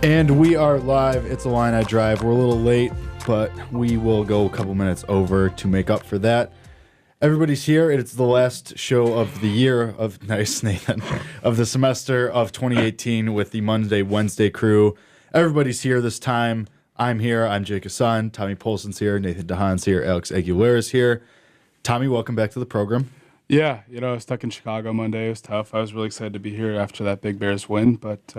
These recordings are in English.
And we are live. It's Illini Drive. We're a little late, but we will go a couple minutes over to make up for that. Everybody's here. It's the last show of the year of nice Nathan of the semester of 2018 with the Monday Wednesday crew. Everybody's here this time. I'm here. I'm Jake Hassan. Tommy Polson's here. Nathan DeHaan's here. Alex Aguilera's here. Tommy, welcome back to the program. Yeah, I was stuck in Chicago Monday. It was tough. I was really excited to be here after that big Bears win, but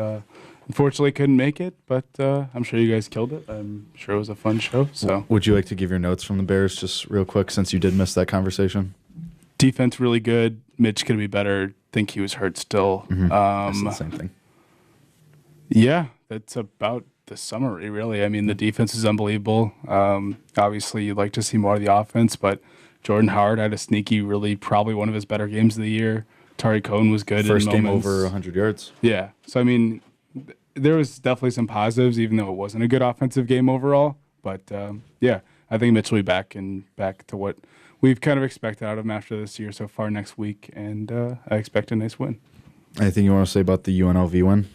unfortunately couldn't make it. But I'm sure you guys killed it. I'm sure it was a fun show. So, would you like to give your notes from the Bears just real quick since you did miss that conversation? Defense really good. Mitch could be better. Think he was hurt still. Mm-hmm. That's the same thing. Yeah, that's about the summary, really. I mean, the defense is unbelievable. Obviously, you'd like to see more of the offense, but Jordan Howard had a sneaky, really probably one of his better games of the year. Tari Cohen was good. First in game moments. over 100 yards. Yeah. So, I mean, there was definitely some positives, even though it wasn't a good offensive game overall. But, yeah, I think Mitch will be back to what we've kind of expected out of him after this year so far next week. And I expect a nice win. Anything you want to say about the UNLV win?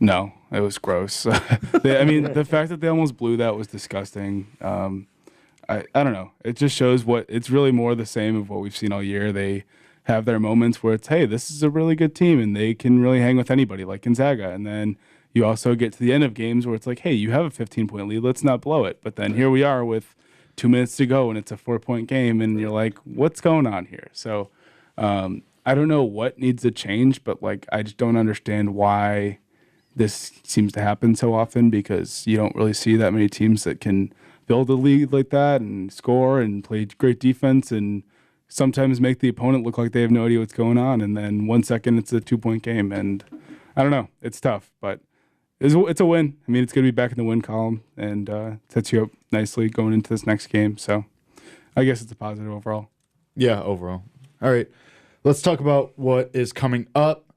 No, it was gross. I mean, the fact that they almost blew that was disgusting. I don't know. It just shows it's really more the same of what we've seen all year. They have their moments where it's, hey, this is a really good team and they can really hang with anybody like Gonzaga. And then you also get to the end of games where it's like, hey, you have a 15-point lead. Let's not blow it. But then here we are with 2 minutes to go and it's a 4-point game and you're like, what's going on here? So I don't know what needs to change, but I just don't understand why this seems to happen so often because you don't really see that many teams that can build a lead like that and score and play great defense and sometimes make the opponent look like they have no idea what's going on. And then 1 second, it's a 2-point game. And I don't know. It's tough, but it's a win. I mean, it's going to be back in the win column and sets you up nicely going into this next game. So I guess it's a positive overall. Yeah, overall. All right. Let's talk about what is coming up.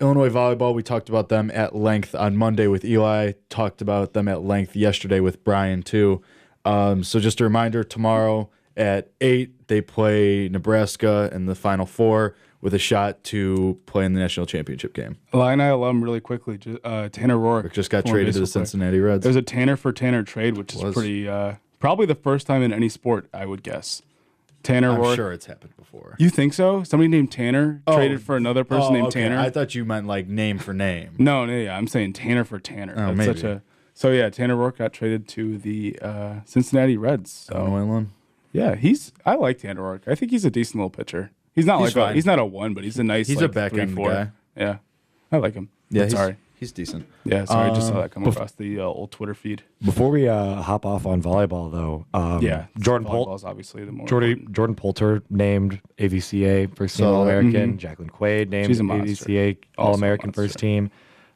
Illinois volleyball, we talked about them at length on Monday with Eli, talked about them at length yesterday with Brian too. So just a reminder, tomorrow at 8, they play Nebraska in the Final Four with a shot to play in the national championship game. Illini alum really quickly, Tanner Rourke just got traded to the Cincinnati Reds. There's a Tanner for Tanner trade, which is pretty probably the first time in any sport, I would guess. Tanner Rourke. I'm sure it's happened before. You think so? Somebody named Tanner traded for another person named Tanner? I thought you meant name for name. No, I'm saying Tanner for Tanner. Oh, That's maybe. So yeah, Tanner Rourke got traded to the Cincinnati Reds. So. Illinois alum. Yeah, I like Tanner Rourke. I think he's a decent little pitcher. He's not he's not a 1, but he's a nice. He's a back end guy. Yeah, I like him. Yeah, he's decent. Yeah, sorry, I just saw that come across the old Twitter feed. Before we hop off on volleyball, though, volleyball is obviously the more Jordan Poulter named AVCA first team All-American. Mm-hmm. Jacqueline Quaid named AVCA All-American first team.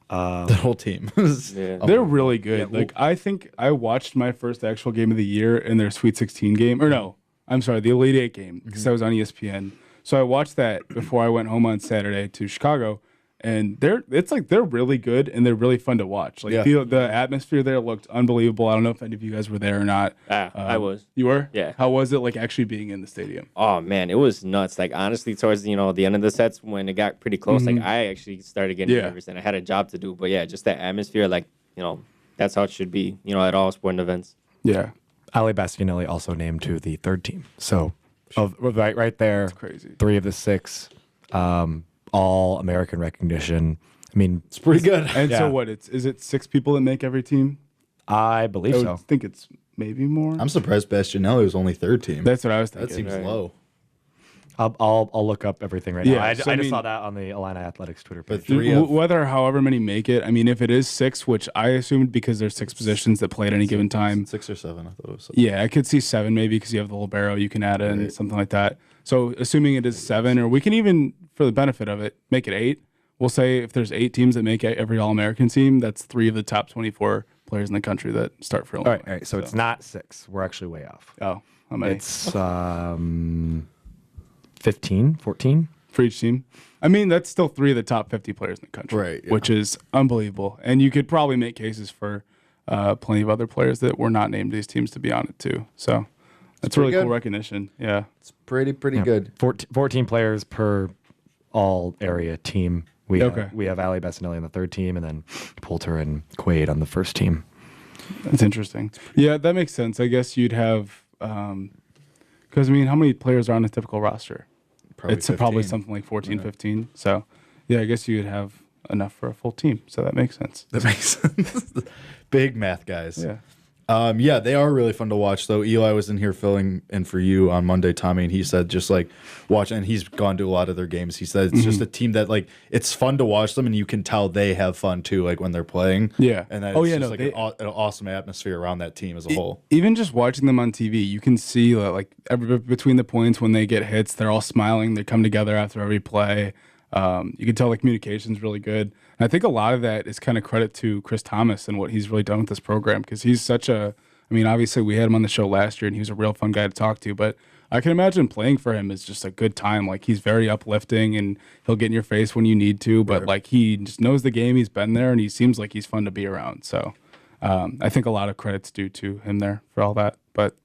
The whole team. They're really good. Yeah, I think I watched my first actual game of the year in their Sweet 16 game. Or no, I'm sorry, the Elite 8 game because I was on ESPN. So I watched that before I went home on Saturday to Chicago. And they're really good and they're really fun to watch. The atmosphere there looked unbelievable. I don't know if any of you guys were there or not. I was. You were? Yeah. How was it actually being in the stadium? Oh man, it was nuts. Honestly, towards the end of the sets when it got pretty close, I actually started getting nervous and I had a job to do. But yeah, just that atmosphere, that's how it should be. At all sporting events. Yeah. Ali Bastianelli also named to the third team. So right there, that's crazy. 3 of the 6. All American recognition. I mean, it's pretty good. And so what? Is it 6 people that make every team? I believe so. I think it's maybe more. I'm surprised Bastianelli was only 3rd team. That's what I was thinking. That seems low. I'll look up everything right now. I just saw that on the Illini Athletics Twitter page. But however many make it, I mean, if it is 6, which I assumed because there's 6 positions that play at any given time. 6 or 7, I thought it was 7. Yeah, I could see 7 maybe because you have the libero you can add in, something like that. So assuming it is 7, or we can even, for the benefit of it, make it 8. We'll say if there's 8 teams that make every All-American team, that's 3 of the top 24 players in the country that start for Illinois. All right. So it's not 6. We're actually way off. Oh, how many? It's 15, 14 for each team. I mean, that's still 3 of the top 50 players in the country, right? Yeah. Which is unbelievable. And you could probably make cases for plenty of other players that were not named these teams to be on it too. So that's really cool recognition. Yeah, it's pretty good. 14 players per all area team. We have Ali Bessinelli on the third team, and then Poulter and Quaid on the first team. That's interesting. Yeah, that makes sense. I guess you'd have because I mean, how many players are on a typical roster? Probably It's probably something like 14, 15. So yeah, I guess you'd have enough for a full team. So that makes sense. That makes sense. Big math guys. Yeah. Yeah, they are really fun to watch, though. Eli was in here filling in for you on Monday, Tommy, and he said just like watch, and he's gone to a lot of their games. He said it's just a team that like it's fun to watch them, and you can tell they have fun too, like when they're playing. Yeah. And that it's just like an awesome atmosphere around that team as a whole. Even just watching them on TV, you can see that like between the points when they get hits, they're all smiling. They come together after every play. You can tell the communication's really good. And I think a lot of that is kind of credit to Chris Thomas and what he's really done with this program because he's such a, I mean, obviously we had him on the show last year and he was a real fun guy to talk to, but I can imagine playing for him is just a good time. Like he's very uplifting and he'll get in your face when you need to, but like he just knows the game. He's been there and he seems like he's fun to be around. So I think a lot of credit's due to him there for all that. But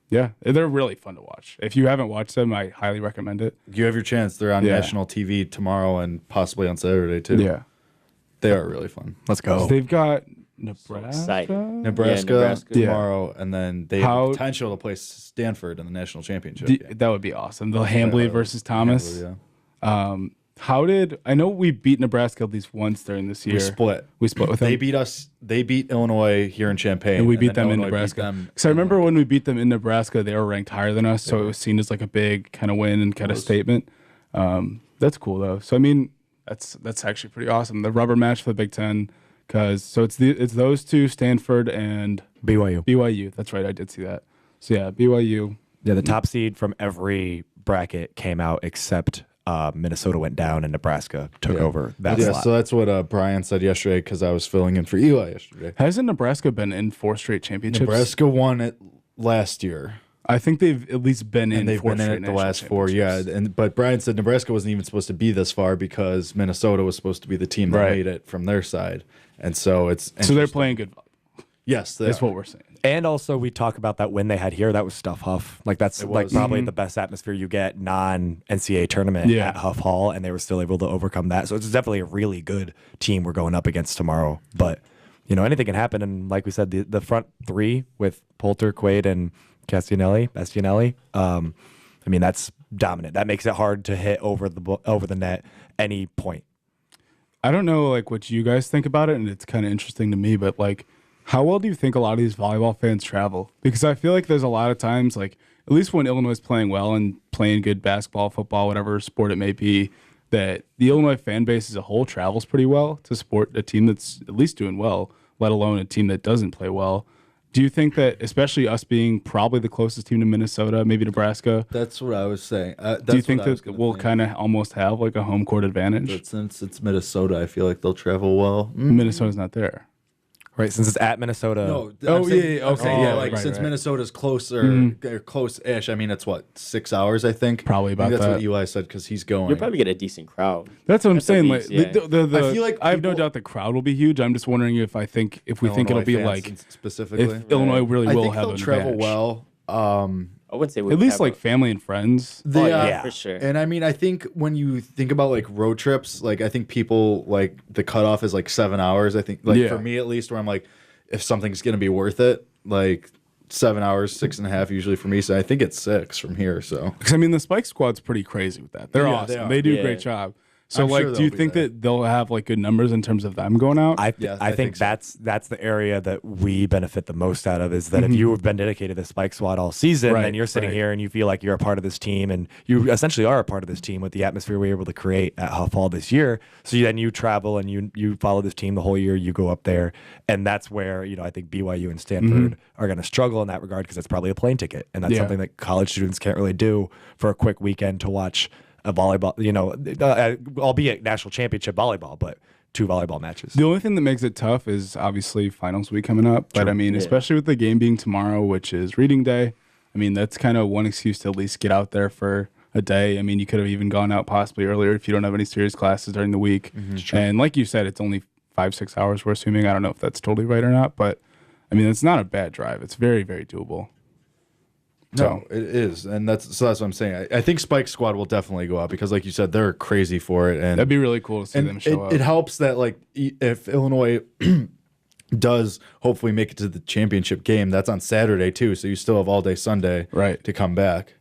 yeah, they're really fun to watch. If you haven't watched them, I highly recommend it. You have your chance. They're on national TV tomorrow and possibly on Saturday too. Yeah. They are really fun. Let's go. They've got Nebraska Nebraska tomorrow, and then they have the potential to play Stanford in the national championship. That would be awesome. The Hambly versus Thomas. Hambly, I know we beat Nebraska at least once during this year. We split with them. They beat us. They beat Illinois here in Champaign. And we beat them in Nebraska. Because I remember when we beat them in Nebraska, they were ranked higher than us, so it was seen as like a big kind of win and kind of statement. That's cool though. So I mean, that's actually pretty awesome. The rubber match for the Big Ten, it's those two, Stanford and BYU. BYU. That's right. I did see that. So yeah, BYU. Yeah, the top seed from every bracket came out except Minnesota went down and Nebraska took over that slot. So that's what Brian said yesterday because I was filling in for Eli yesterday. Hasn't Nebraska been in 4 straight championships? Nebraska won it last year. I think they've at least been in. And they've been in it the last 4, yeah. But Brian said Nebraska wasn't even supposed to be this far because Minnesota was supposed to be the team that made it from their side, and so they're playing good. Yes, that's what we're saying. And also, we talk about that win they had here. That was Stuff Huff. Like that's like probably the best atmosphere you get non-NCAA tournament at Huff Hall, and they were still able to overcome that. So it's definitely a really good team we're going up against tomorrow. But anything can happen. And like we said, the front 3 with Poulter, Quaid, and Bastianelli. I mean, that's dominant. That makes it hard to hit over the net any point. I don't know like what you guys think about it, and it's kind of interesting to me, but like how well do you think a lot of these volleyball fans travel? Because I feel like there's a lot of times, like at least when Illinois is playing well and playing good basketball, football, whatever sport it may be, that the Illinois fan base as a whole travels pretty well to support a team that's at least doing well, let alone a team that doesn't play well. Do you think that, especially us being probably the closest team to Minnesota, maybe Nebraska? That's what I was saying. Do you think that we'll kind of almost have like a home court advantage? But since it's Minnesota, I feel like they'll travel well. Minnesota's not there. Right, since it's at Minnesota. No. Okay. Since Minnesota's closer, close-ish. I mean, it's what 6 hours, I think. Probably about that's that. what Eli said because he's going. You'll probably get a decent crowd. That's what I'm saying. Like, I feel like I have no doubt the crowd will be huge. I'm just wondering if we think it'll be like specifically if Illinois really will have an travel advantage. well. I wouldn't say at least like family and friends. Yeah, for sure. And I mean, I think when you think about like road trips, like I think people like the cutoff is like 7 hours. I think for me at least, where I'm like, if something's gonna be worth it, like 7 hours, 6.5 usually for me. So I think it's 6 from here. So because I mean, the Spike Squad's pretty crazy with that. They're awesome. They do a great job. So I'm like, sure do you think that they'll have like good numbers in terms of them going out? I think so. That's the area that we benefit the most out of is that if you have been dedicated to Spike Squad all season, then you're sitting here and you feel like you're a part of this team, and you essentially are a part of this team with the atmosphere we were able to create at Huff Hall this year. So then you travel and you follow this team the whole year. You go up there, and that's where I think BYU and Stanford are going to struggle in that regard because it's probably a plane ticket, and that's something that college students can't really do for a quick weekend to watch a volleyball, albeit national championship volleyball, but 2 volleyball matches. The only thing that makes it tough is obviously finals week coming up. But I mean, especially with the game being tomorrow, which is reading day, I mean, that's kind of one excuse to at least get out there for a day. I mean, you could have even gone out possibly earlier if you don't have any serious classes during the week. And like you said, it's only 5-6 hours, we're assuming. I don't know if that's totally right or not, but I mean, it's not a bad drive. It's very, very doable. No, it is, and that's what I'm saying. I think Spike Squad will definitely go out because, like you said, they're crazy for it, and that'd be really cool to see them show up. It helps that like if Illinois does hopefully make it to the championship game, that's on Saturday too, so you still have all day Sunday to come back.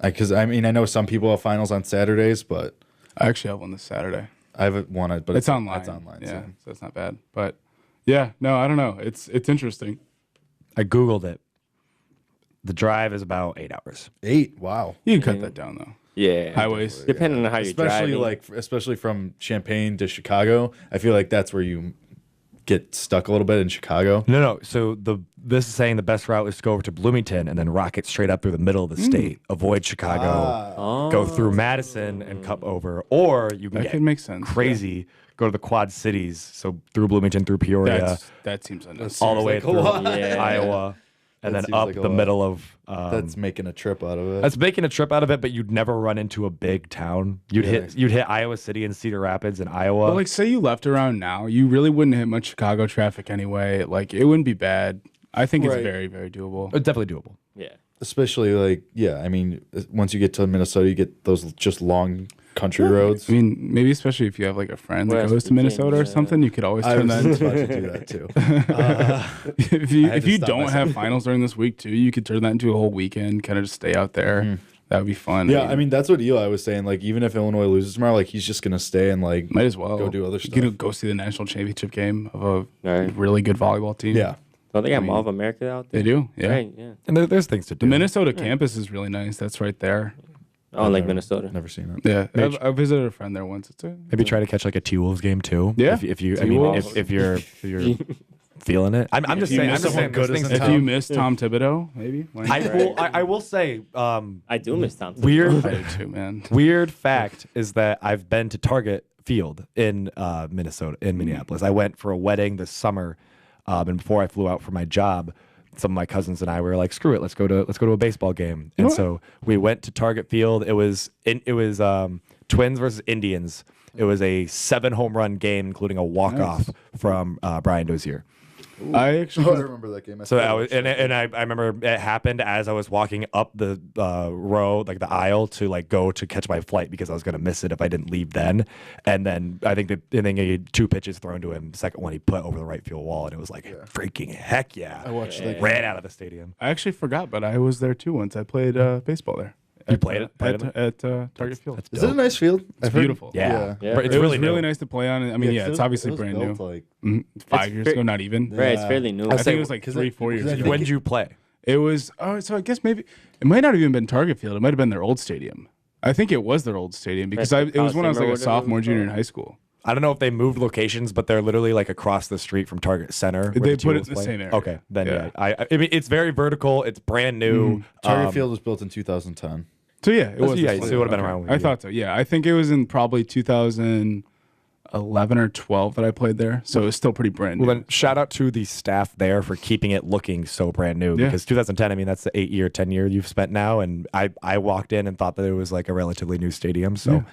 Because I mean, I know some people have finals on Saturdays, but I actually have one this Saturday. I haven't won it, but it's online. It's online, yeah, so it's not bad. But yeah, no, I don't know. It's interesting. I googled it. The drive is about 8 hours. 8? Wow. You can cut that down though. Yeah, highways. Depending on how you're driving. Especially from Champaign to Chicago, I feel like that's where you get stuck a little bit in Chicago. No. So this is saying the best route is to go over to Bloomington and then rocket straight up through the middle of the state. Avoid Chicago. Go through Madison and cut over, or you can could make sense. Crazy. Go to the Quad Cities. So through Bloomington, through Peoria. That seems unnecessary. All the way through Iowa. And then up the middle of... that's making a trip out of it. That's making a trip out of it, but you'd never run into a big town. You'd hit Iowa City and Cedar Rapids and Iowa. But like, say you left around now, you really wouldn't hit much Chicago traffic anyway. Like, it wouldn't be bad. I think it's very, very doable. It's definitely doable. Yeah. Especially like, I mean, once you get to Minnesota, you get those just long country roads. I mean, maybe especially if you have like a friend that goes to Minnesota or something, you could always turn that into. I was about to do that too. If you don't have finals during this week too, you could turn that into a whole weekend. Kind of just stay out there. That would be fun. Yeah, I mean that's what Eli was saying. Like even if Illinois loses tomorrow, like he's just gonna stay and like might as well go do other stuff. You could go see the national championship game of a really good volleyball team. Yeah. Oh, they got Mall of America out there. They do. Yeah. Right, yeah. And there's things to do. The Minnesota campus is really nice. That's right there. Oh, like Minnesota. Never seen it. Yeah, I visited a friend there once. Maybe try to catch like a T-Wolves game too. Yeah, if you're feeling it. I'm just saying. If you miss Tom Thibodeau, maybe. I will say. I do miss Tom Thibodeau. Weird. I do too, man. Weird fact is that I've been to Target Field in Minnesota, in Minneapolis. I went for a wedding this summer, and before I flew out for my job, some of my cousins and I were like, "Screw it, let's go to a baseball game." And so we went to Target Field. It was Twins versus Indians. It was a 7 home run game, including a walk off from Brian Dozier. I remember that game. So I remember it happened as I was walking up the row, like the aisle, to like go to catch my flight because I was gonna miss it if I didn't leave then. And then I think he had 2 pitches thrown to him. The second one he put over the right field wall, and it was like freaking heck yeah! I watched that. Ran out of the stadium. I actually forgot, but I was there too once. I played baseball there. You played it at Target Field. Is it a nice field? It's beautiful. Yeah. It's really nice to play on. I mean, it's obviously brand new. Like 5 years ago, not even. Right, it's fairly new. I think it was like 3-4 years ago. When did you play? It was. So I guess maybe it might not have even been Target Field. It might have been their old stadium. I think it was their old stadium because it was when I was like a sophomore, junior in high school. I don't know if they moved locations, but they're literally like across the street from Target Center. They put it in the same area. Okay, then I mean, it's very vertical. It's brand new. Target Field was built in 2010. So yeah, it was. So it would have been around. I thought so. Yeah, I think it was in probably 2011 or 12 that I played there. So it was still pretty brand new. Well, then shout out to the staff there for keeping it looking so brand new. Because 2010, I mean, that's the 10 year you've spent now, and I walked in and thought that it was like a relatively new stadium. So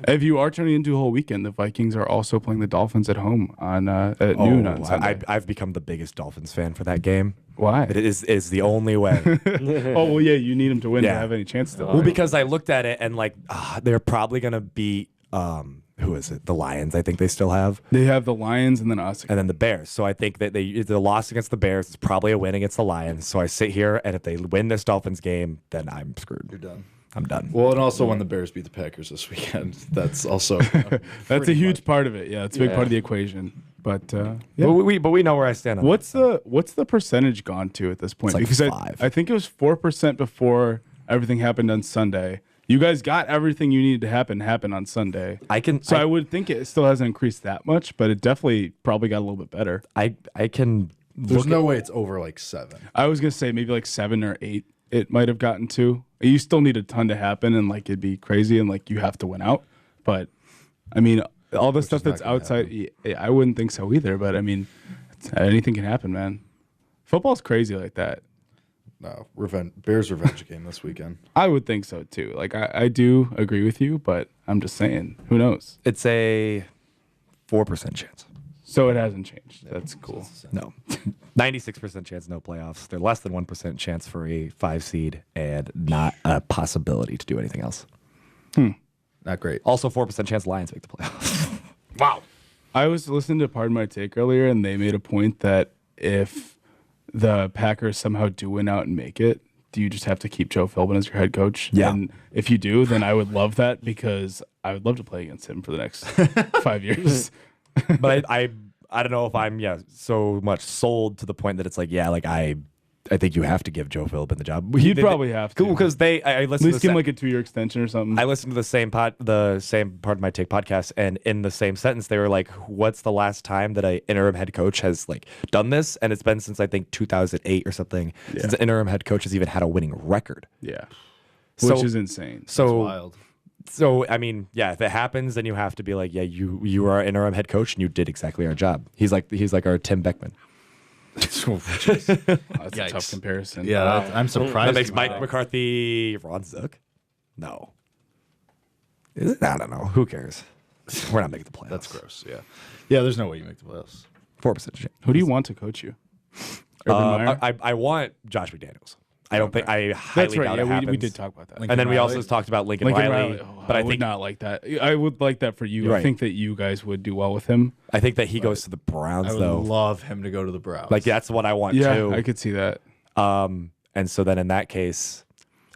if you are turning into a whole weekend, the Vikings are also playing the Dolphins at home on at noon on Sunday. I've become the biggest Dolphins fan for that game. Why? It is the only way. Oh well, yeah, you need them to win to have any chance to. Well, because I looked at it and like they're probably gonna beat who is it? The Lions. I think they still have. They have the Lions and then us, and then the Bears. So I think that the loss against the Bears is probably a win against the Lions. So I sit here, and if they win this Dolphins game, then I'm screwed. You're done. I'm done. Well, and also when the Bears beat the Packers this weekend, that's also that's a huge part of it. Yeah, it's a big part of the equation. But but we know where I stand on what's the percentage gone to at this point? It's like because 5. I think it was 4% before everything happened on Sunday. You guys got everything you needed to happen on Sunday. I would think it still hasn't increased that much, but it definitely probably got a little bit better. I can. There's no way it's over like 7. I was gonna say maybe like 7 or 8. It might have gotten to. You still need a ton to happen, and like it'd be crazy, and like you have to win out. But I mean, all the stuff that's outside, I wouldn't think so either. But I mean, anything can happen, man. Football's crazy like that. No, Bears revenge game this weekend. I would think so too. Like I do agree with you, but I'm just saying, who knows? It's a 4% chance. So it hasn't changed. That's cool. No. 96% chance no playoffs. They're less than 1% chance for a 5 seed and not a possibility to do anything else. Not great. Also 4% chance Lions make the playoffs. Wow. I was listening to Pardon My Take earlier, and they made a point that if the Packers somehow do win out and make it, do you just have to keep Joe Philbin as your head coach? Yeah. And if you do, then I would love that because I would love to play against him for the next 5 years. But I don't know if I'm so much sold to the point that it's like, yeah, like I think you have to give Joe Philbin the job. You'd probably have to. Because I listened at least give him like a 2-year extension or something. I listened to the same Pardon My Take podcast, and in the same sentence, they were like, "What's the last time that an interim head coach has like done this?" And it's been since I think 2008 or something since an interim head coach has even had a winning record. Yeah, which is insane. That's wild. So I mean, yeah, if it happens, then you have to be like, yeah, you are our interim head coach, and you did exactly our job. He's like our Tim Beckman. That's a tough comparison. Yeah, I'm surprised. That makes Mike McCarthy Ron Zook? No. Is it? I don't know. Who cares? We're not making the playoffs. That's gross. Yeah. Yeah, there's no way you make the playoffs. 4% chance. Who do you want to coach you? Urban Meyer? I want Josh McDaniels. I don't think I highly doubt it happens. We did talk about that. And then we also talked about Lincoln Riley. But I would not like that. I would like that for you. Right. I think that you guys would do well with him. I think that he goes to the Browns, I would though. love him to go to the Browns. Like, that's what I want, Yeah, too. I could see that. And so then in that case,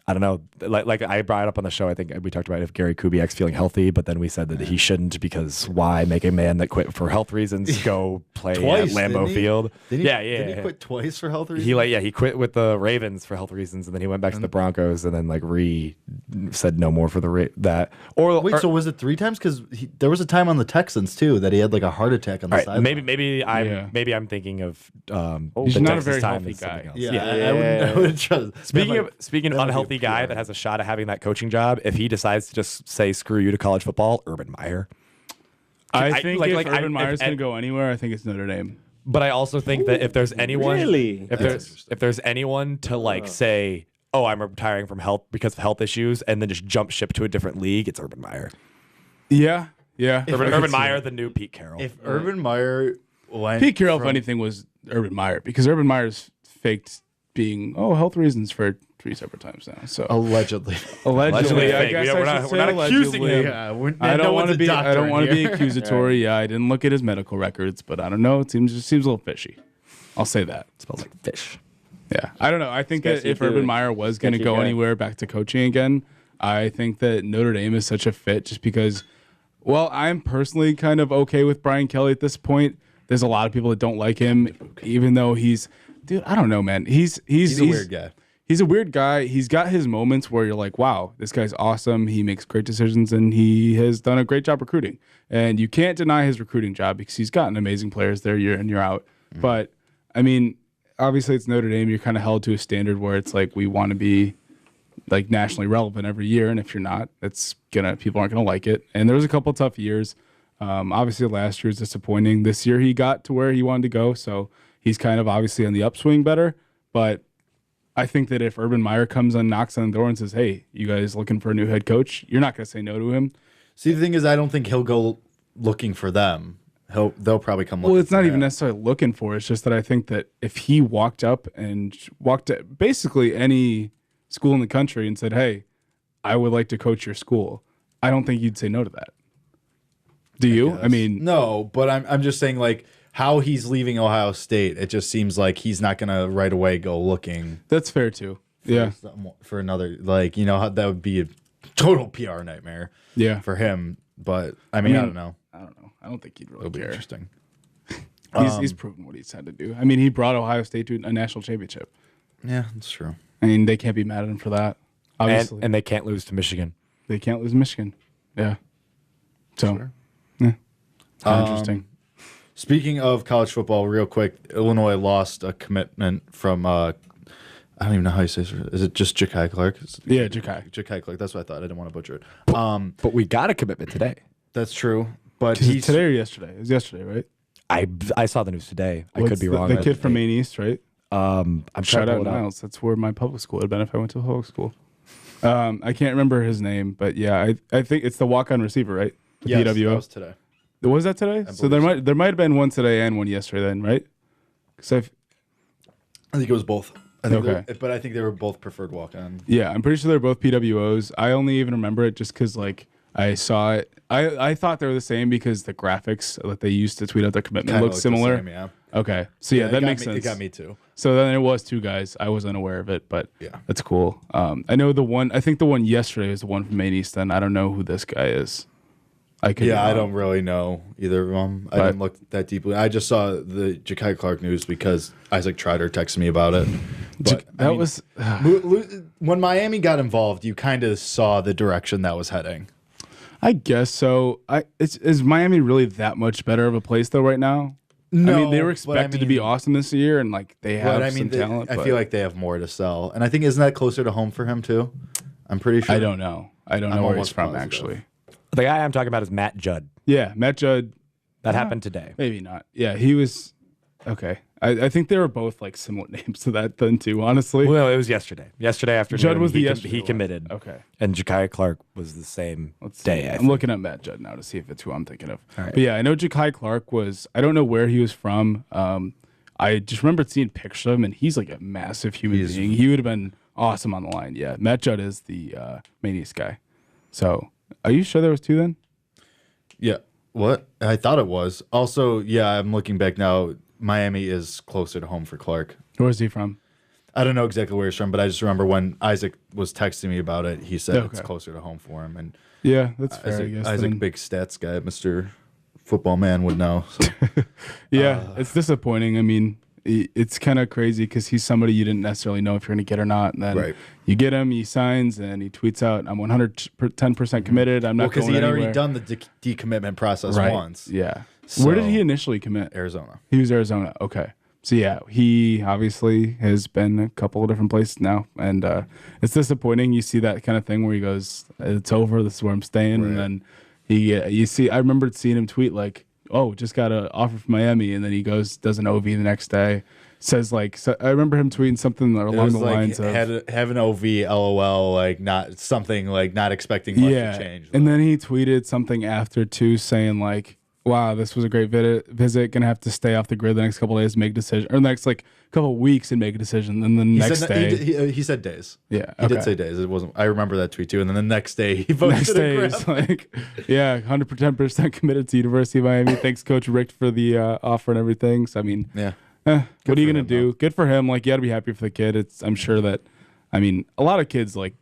I don't know. Like I brought it up on the show. I think we talked about if Gary Kubiak's feeling healthy, but then we said that he shouldn't because why make a man that quit for health reasons go play Twice, at Lambeau didn't he? Field? Did he Yeah. quit twice for health reasons? He quit with the Ravens for health reasons, and then he went back to the Broncos, and then said no more for that. So was it 3 times? Because there was a time on the Texans too that he had like a heart attack on the side. Maybe I'm thinking of He's the not a Texas very time healthy is something guy. else. Yeah, I wouldn't trust. Speaking of unhealthy guy that has a shot at having that coaching job, if he decides to just say screw you to college football, Urban Meyer. I think if Urban Meyer's going to go anywhere, I think it's Notre Dame. But I also think that if there's anyone, Really? if there's anyone to say, oh, I'm retiring from health because of health issues, and then just jump ship to a different league, it's Urban Meyer. Yeah. Urban Meyer, the new Pete Carroll. If Urban Meyer went Pete Carroll, if anything, was Urban Meyer because Urban Meyer's faked being health reasons for 3 separate times now. So allegedly, I guess we're not accusing him. Yeah, I don't want to be accusatory. Yeah, I didn't look at his medical records, but I don't know. It seems a little fishy. I'll say that. It smells like fish. Yeah, I don't know. I think that if Urban Meyer was going to go anywhere back to coaching again, I think that Notre Dame is such a fit just because, well, I'm personally kind of okay with Brian Kelly at this point. There's a lot of people that don't like him, even though dude, I don't know, man. He's a weird guy. He's a weird guy. He's got his moments where you're like, wow, this guy's awesome. He makes great decisions, and he has done a great job recruiting. And you can't deny his recruiting job because he's gotten amazing players there year in, year out. Mm-hmm. But, I mean, obviously it's Notre Dame. You're kind of held to a standard where it's like we want to be like nationally relevant every year, and if you're not, people aren't gonna like it. And there was a couple tough years. Obviously last year was disappointing. This year he got to where he wanted to go, so he's kind of obviously on the upswing better. But I think that if Urban Meyer comes and knocks on the door and says, hey, you guys looking for a new head coach, you're not going to say no to him. See, the thing is, I don't think he'll go looking for them. They'll probably come looking for Well, it's not even him. necessarily looking for it. It's just that I think that if he walked up and walked at basically any school in the country and said, hey, I would like to coach your school, I don't think you'd say no to that. Do you? I mean, no, but I'm just saying, like, how he's leaving Ohio State, it just seems like he's not going to right away go looking. That's fair too. Yeah. For another, like, that would be a total PR nightmare. Yeah. For him. But I mean, I don't know. I don't think he'd really It'll be care. interesting. He's proven what he's had to do. I mean, he brought Ohio State to a national championship. Yeah, that's true. I mean, they can't be mad at him for that. Obviously, And they can't lose to Michigan. they can't lose Michigan. Yeah. So, Sure. yeah. Interesting. Speaking of college football, real quick, Illinois lost a commitment from I don't even know how you say it. Is it just Ja'Kai Clark? Yeah, Ja'Kai. Ja'Kai Clark. That's what I thought. I didn't want to butcher it. But we got a commitment today. That's true. But Is it he's today or yesterday? It was yesterday, right? I saw the news today. I What's could be wrong. The kid from Maine East, right? I'm Shout trying to out pull it up. Niles. That's where my public school would have been if I went to a public school. I can't remember his name, but yeah, I think it's the walk-on receiver, right? The yes, PWO. that was today. Was that today? So there might have been one today and one yesterday then, right? Because I think it was both. Okay. But I think they were both preferred walk-on. Yeah, I'm pretty sure they're both PWOs. I only even remember it just because like I saw it. I thought they were the same because the graphics that they used to tweet out their commitment looked similar. Same, yeah. Okay, so yeah, that makes sense. It got me too. So then it was two guys. I was unaware of it, but yeah, that's cool. I know the one. I think the one yesterday was the one from Maine Easton. I don't know who this guy is. I don't really know either of them. I didn't look that deeply. I just saw the Ja'Kai Clark news because Isaac Trotter texted me about it. But was when Miami got involved, you kind of saw the direction that was heading. I guess so. Is Miami really that much better of a place though right now? No, I mean they were expected to be awesome this year, and like they have some talent. I feel like they have more to sell, and I think isn't that closer to home for him too? I'm pretty sure. I don't know. I don't know where he's from actually. The guy I'm talking about is Matt Judd. Yeah, Matt Judd. That happened today. Maybe not. Yeah, he was okay. I think they were both like similar names to that then too, honestly. Well, it was yesterday. Yesterday afternoon. Judd was he committed. Okay. And Ja'Kai Clark was the same day. I'm looking at Matt Judd now to see if it's who I'm thinking of. Right. But yeah, I know Ja'Kai Clark was, I don't know where he was from. I just remembered seeing pictures of him, and he's like a massive human being. He would have been awesome on the line. Yeah, Matt Judd is the Maine East guy. So are you sure there was two then? Yeah. What? I thought it was. Also, yeah, I'm looking back now. Miami is closer to home for Clark. Where is he from? I don't know exactly where he's from, but I just remember when Isaac was texting me about it, he said it's closer to home for him. And yeah, that's fair. I guess Isaac, big stats guy, Mr. Football Man, would know. So. Yeah, it's disappointing. I mean, it's kind of crazy because he's somebody you didn't necessarily know if you're going to get or not. And then you get him, he signs, and he tweets out, I'm 110% committed. I'm not going anywhere. Because he had already done the decommitment process once. Yeah. So, where did he initially commit? Arizona. He was Arizona. Okay. So, yeah, he obviously has been a couple of different places now. And it's disappointing. You see that kind of thing where he goes, it's over. This is where I'm staying. And then I remember seeing him tweet like, oh, just got an offer from Miami. And then he goes, does an OV the next day. Says like, so I remember him tweeting something along the lines of have an OV, LOL, like not something like not expecting much to change. And then he tweeted something after too, saying like, wow, this was a great visit. Gonna have to stay off the grid the next couple of days, make a decision, or next like couple of weeks and make a decision. And then next day, he said days. Yeah, he did say days. It wasn't. I remember that tweet too. And then the next day, he voted. Next day, he's like, yeah, 110% committed to University of Miami. Thanks, Coach Rick, for the offer and everything. So I mean, yeah. What are you gonna do? Though. Good for him. Like you got to be happy for the kid. I'm sure that, I mean, a lot of kids like,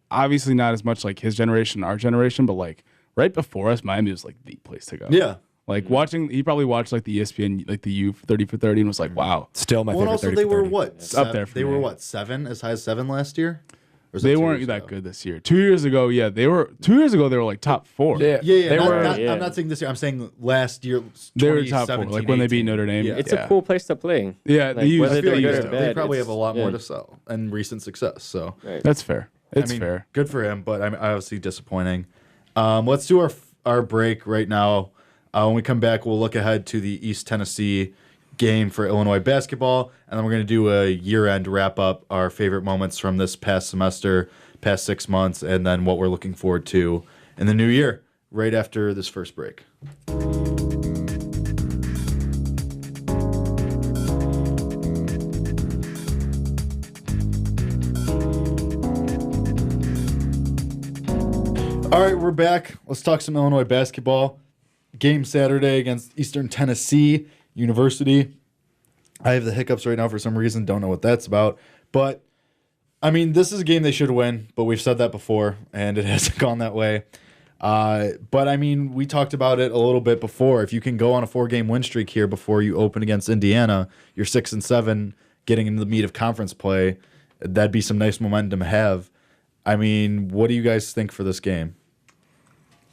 obviously not as much like his generation, our generation, but like right before us, Miami was like the place to go. Yeah. Like he probably watched like the ESPN, like the U 30 for 30 and was like, wow. Still my favorite. Also 30 they for were 30. what? It's up there for they me. were what? 7, as high as 7 last year? They weren't that good this year. 2 years ago, yeah, they were. 2 years ago, they were like top 4. Yeah. I'm not saying this year. I'm saying last year. They were top 4, like when they beat Notre Dame. Yeah. It's a cool place to play. Yeah, whether they're good or bad, they probably have a lot more to sell and recent success. So that's fair. It's fair. Good for him, but obviously disappointing. Let's do our break right now. When we come back, we'll look ahead to the East Tennessee game for Illinois basketball, and then we're going to do a year-end wrap-up, our favorite moments from this past semester, past 6 months, and then what we're looking forward to in the new year, right after this first break. All right, we're back. Let's talk some Illinois basketball. Game Saturday against Eastern Tennessee University. I have the hiccups right now for some reason. Don't know what that's about. But, I mean, this is a game they should win, but we've said that before, and it hasn't gone that way. But, I mean, we talked about it a little bit before. If you can go on a 4-game win streak here before you open against Indiana, you're 6-7, getting into the meat of conference play. That'd be some nice momentum to have. I mean, what do you guys think for this game?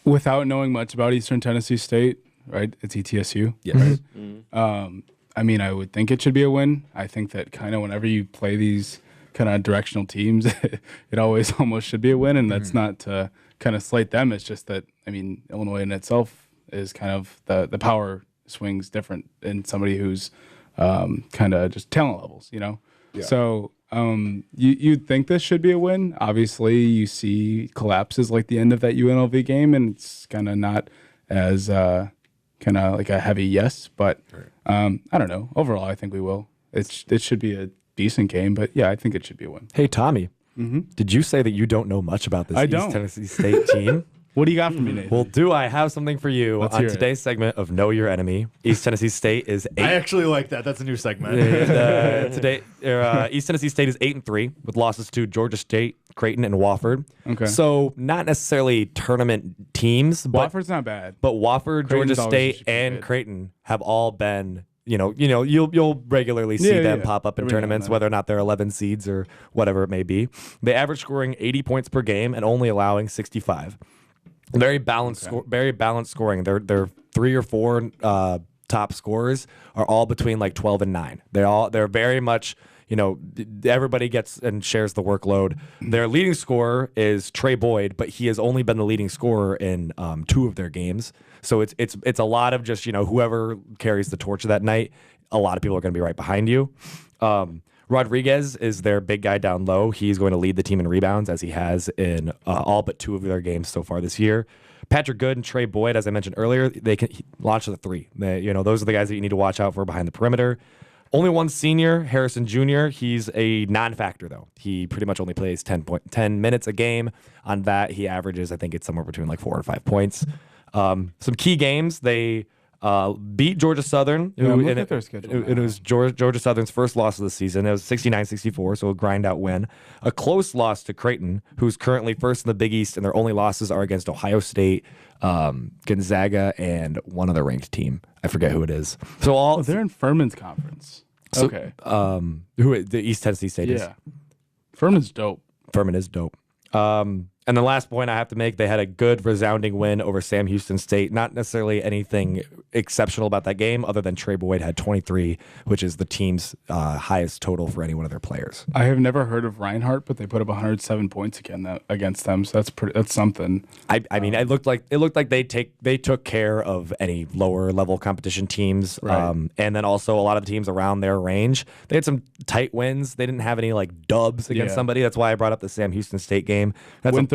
Without knowing much about Eastern Tennessee State, right? It's ETSU. Yes. Right? Mm-hmm. I mean, I would think it should be a win. I think that kind of whenever you play these kind of directional teams, it always almost should be a win. And that's not to kind of slate them. It's just that, I mean, Illinois in itself is kind of the power swings different in somebody who's kind of just talent levels, you know? Yeah. So you'd think this should be a win. Obviously, you see collapses like the end of that UNLV game, and it's kind of not as kind of like a heavy yes. But I don't know. Overall, I think we will. It should be a decent game, but yeah, I think it should be a win. Hey, Tommy, did you say that you don't know much about this East Tennessee State team? What do you got for me, Nathan? Well, do I have something for you on today's segment of Know Your Enemy? East Tennessee State is 8. I actually like that. That's a new segment. Today, East Tennessee State is 8-3 with losses to Georgia State, Creighton, and Wofford. Okay. So not necessarily tournament teams, but Wofford's not bad. But Wofford, Creighton's Georgia State, and Creighton have all been. You'll regularly see them pop up in tournaments, whether or not they're 11 seeds or whatever it may be. They average scoring 80 points per game and only allowing 65. Very balanced, very balanced scoring. Their 3 or 4 top scorers are all between like 12 and 9. They're very much, everybody gets and shares the workload. Their leading scorer is Trey Boyd, but he has only been the leading scorer in 2 of their games. So it's a lot of just whoever carries the torch that night. A lot of people are going to be right behind you. Rodriguez is their big guy down low. He's going to lead the team in rebounds as he has in all but 2 of their games so far this year. Patrick Good and Trey Boyd, as I mentioned earlier, they can launch the 3. Those are the guys that you need to watch out for behind the perimeter. Only one senior, Harrison Jr. He's a non-factor, though. He pretty much only plays 10 minutes a game. On that, he averages, I think it's somewhere between like 4 or 5 points. Some key games, they beat Georgia Southern. It was Georgia Southern's first loss of the season. It was 69-64, so a grind-out win. A close loss to Creighton, who's currently first in the Big East, and their only losses are against Ohio State, Gonzaga, and one other ranked team. I forget who it is. So they're in Furman's conference. Okay. The East Tennessee State is. Yeah. Furman's dope. Furman is dope. And the last point I have to make, they had a good resounding win over Sam Houston State. Not necessarily anything exceptional about that game other than Trey Boyd had 23, which is the team's highest total for any one of their players. I have never heard of Reinhardt, but they put up 107 points against them, so that's something. I mean, it looked like they took care of any lower level competition teams, right. And then also a lot of the teams around their range. They had some tight wins. They didn't have any like dubs against somebody. That's why I brought up the Sam Houston State game.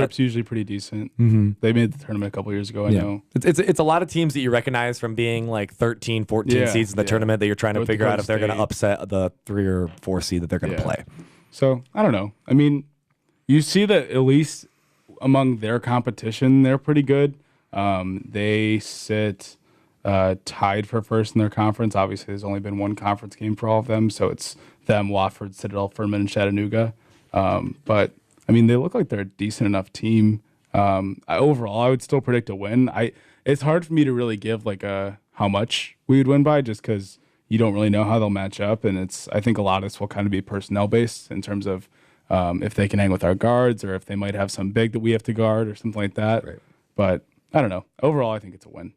Winthrop's usually pretty decent. Mm-hmm. They made the tournament a couple years ago. I know it's a lot of teams that you recognize from being like 13, 14 seeds in the tournament that you're trying to figure out if they're going to upset the 3 or 4 seed that they're going to play. So I don't know. I mean, you see that at least among their competition, they're pretty good. They sit tied for first in their conference. Obviously, there's only been 1 conference game for all of them, so it's them, Wofford, Citadel, Furman, and Chattanooga. But I mean, they look like they're a decent enough team. Overall, I would still predict a win. It's hard for me to really give like how much we would win by, just because you don't really know how they'll match up, and I think a lot of this will kind of be personnel based in terms of if they can hang with our guards or if they might have some big that we have to guard or something like that. Right. But I don't know. Overall, I think it's a win.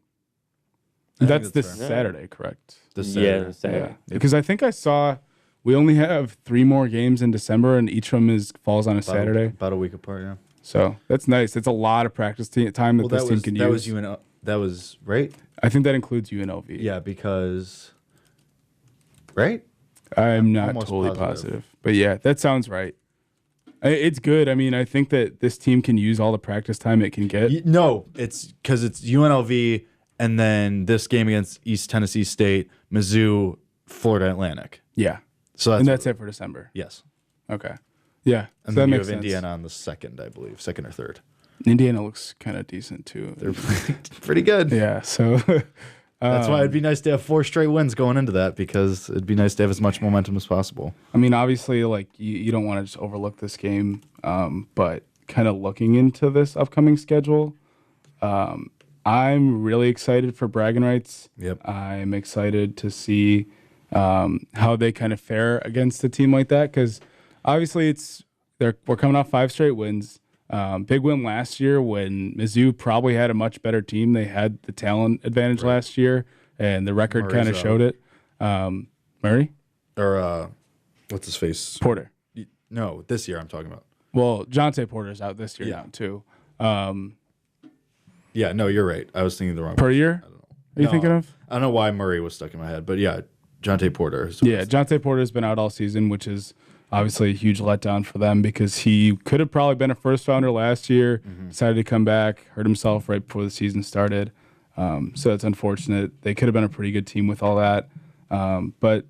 That's this Saturday, correct? This Saturday. Yeah. Because I think I saw we only have 3 more games in December, and each of them falls on a Saturday. About a week apart, yeah. So that's nice. It's a lot of practice time that this team can use. That was right? I think that includes UNLV. Yeah, because... Right? I'm not totally positive. But yeah, that sounds right. It's good. I mean, I think that this team can use all the practice time it can get. No, it's because it's UNLV and then this game against East Tennessee State, Mizzou, Florida Atlantic. Yeah. So that's it for December. Yes. Okay. Yeah. And so then that you makes have sense. Indiana on the 2nd, I believe, 2nd or 3rd. Indiana looks kind of decent too. They're pretty good. Yeah. So that's why it'd be nice to have 4 straight wins going into that, because it'd be nice to have as much momentum as possible. I mean, obviously, like you don't want to just overlook this game, but kind of looking into this upcoming schedule, I'm really excited for bragging rights. Yep. I'm excited to see how they kind of fare against a team like that, because obviously we're coming off 5 straight wins. Big win last year when Mizzou probably had a much better team. They had the talent advantage last year, and the record kind of showed it. Murray? Or what's his face? Porter. No, this year I'm talking about. Well, Jonte Porter's out this year now, too. Yeah, no, you're right. I was thinking the wrong Per year? I don't know. Are you thinking of? I don't know why Murray was stuck in my head, but yeah, Jonte Porter. Jonte Porter's been out all season, which is obviously a huge letdown for them, because he could have probably been a first rounder last year, decided to come back, hurt himself right before the season started. So it's unfortunate. They could have been a pretty good team with all that. But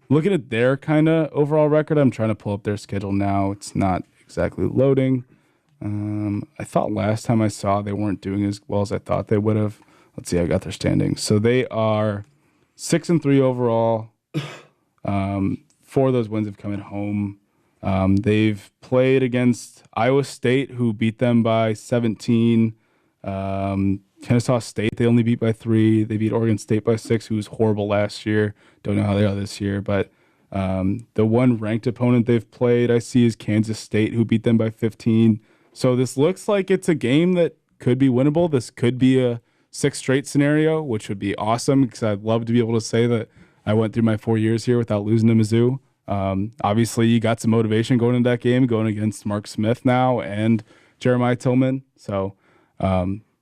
looking at their kind of overall record, I'm trying to pull up their schedule now. It's not exactly loading. I thought last time I saw they weren't doing as well as I thought they would have. Let's see, I got their standings. So they are 6-3 overall. 4 of those wins have come at home. They've played against Iowa State, who beat them by 17. Kennesaw State, they only beat by 3. They beat Oregon State by 6, who was horrible last year. Don't know how they are this year. But the one ranked opponent they've played, I see, is Kansas State, who beat them by 15. So this looks like it's a game that could be winnable. This could be a 6 straight scenario, which would be awesome because I'd love to be able to say that I went through my 4 years here without losing to Mizzou. Obviously, you got some motivation going into that game, going against Mark Smith now and Jeremiah Tillman. So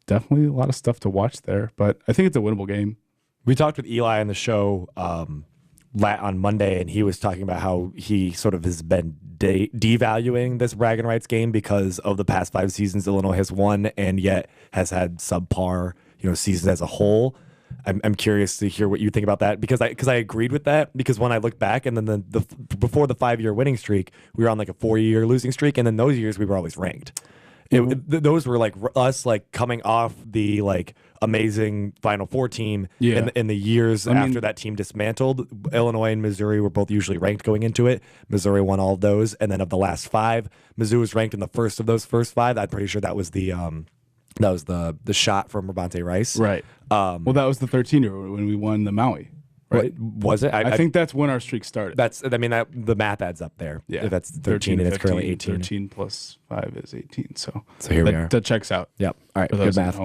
definitely a lot of stuff to watch there, but I think it's a winnable game. We talked with Eli on the show on Monday, and he was talking about how he sort of has been devaluing this bragging rights game because of the past 5 seasons Illinois has won and yet has had subpar, seasons as a whole. I'm curious to hear what you think about that because I agreed with that because when I look back and then the before the 5-year winning streak, we were on like a 4-year losing streak, and then those years we were always ranked. Those were like us like coming off the like amazing Final Four team in the years after that team dismantled. Illinois and Missouri were both usually ranked going into it. Missouri won all of those, and then of the last 5, Mizzou was ranked in the first of those first 5. I'm pretty sure that was the shot from Rabante Rice. Right. Well, that was the 13-year when we won the Maui. Right? Was it? I think that's when our streak started. The math adds up there. Yeah. If that's 13 and it's currently 18. 13 plus 5 is 18. So here we are. That checks out. Yep. All right. Good math.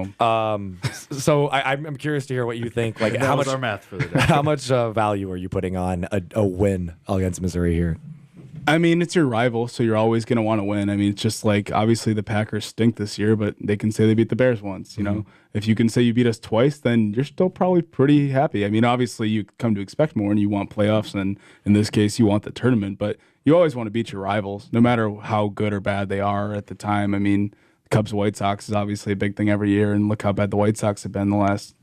So I'm curious to hear what you think. Like how much our math for the day. How much value are you putting on a win against Missouri here? I mean, it's your rival, so you're always going to want to win. I mean, it's just like, obviously the Packers stink this year, but they can say they beat the Bears once, you know? If you can say you beat us twice, then you're still probably pretty happy. I mean, obviously you come to expect more and you want playoffs, and in this case, you want the tournament, but you always want to beat your rivals, no matter how good or bad they are at the time. I mean, Cubs-White Sox is obviously a big thing every year, and look how bad the White Sox have been the last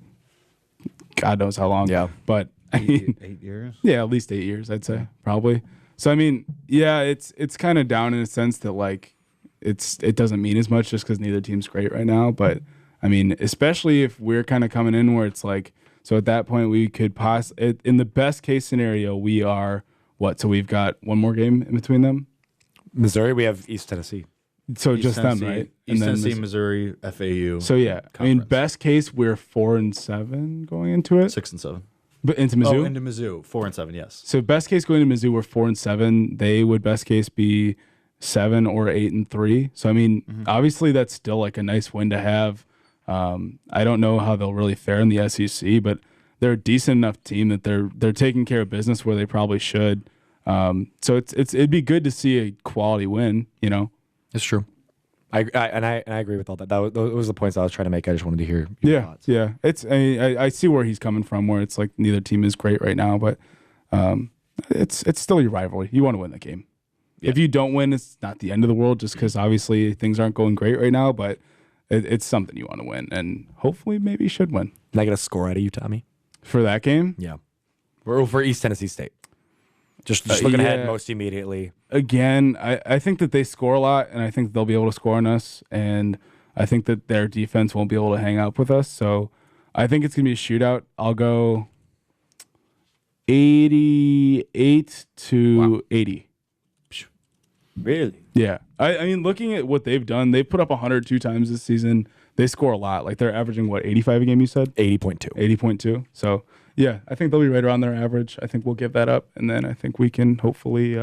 God knows how long. Yeah. But, I mean, 8 years? Yeah, at least 8 years, I'd say, probably. So I mean, yeah, it's kind of down in a sense that like it doesn't mean as much just because neither team's great right now. But I mean, especially if we're kind of coming in where it's like, so at that point we could in the best case scenario we are what? So we've got one more game in between them. Missouri, we have East Tennessee. So East just Tennessee, them, right? East Tennessee, Missouri, FAU. So yeah, conference. I mean, best case we're 4-7 going into it. 6-7. But into Mizzou? Oh, into Mizzou. 4-7, yes. So best case going to Mizzou, we're 4-7. They would best case be 7 or 8-3. So I mean, obviously that's still like a nice win to have. I don't know how they'll really fare in the SEC, but they're a decent enough team that they're taking care of business where they probably should. So it'd be good to see a quality win. You know, it's true. I agree with all that. Those were the points I was trying to make. I just wanted to hear your thoughts. Yeah. I see where he's coming from, where it's like neither team is great right now, but it's still your rivalry. You want to win the game. Yeah. If you don't win, it's not the end of the world, just because obviously things aren't going great right now, but it's something you want to win, and hopefully maybe you should win. Can I get a score out of you, Tommy? For that game? Yeah. For East Tennessee State. Just looking ahead most immediately. Again, I think that they score a lot, and I think they'll be able to score on us, and I think that their defense won't be able to hang up with us. So I think it's going to be a shootout. I'll go 88-80. Really? Yeah. I mean, looking at what they've done, they've put up 102 times this season. They score a lot. Like, they're averaging, 85 a game, you said? 80.2. 80.2. So, yeah, I think they'll be right around their average. I think we'll give that up, and then I think we can hopefully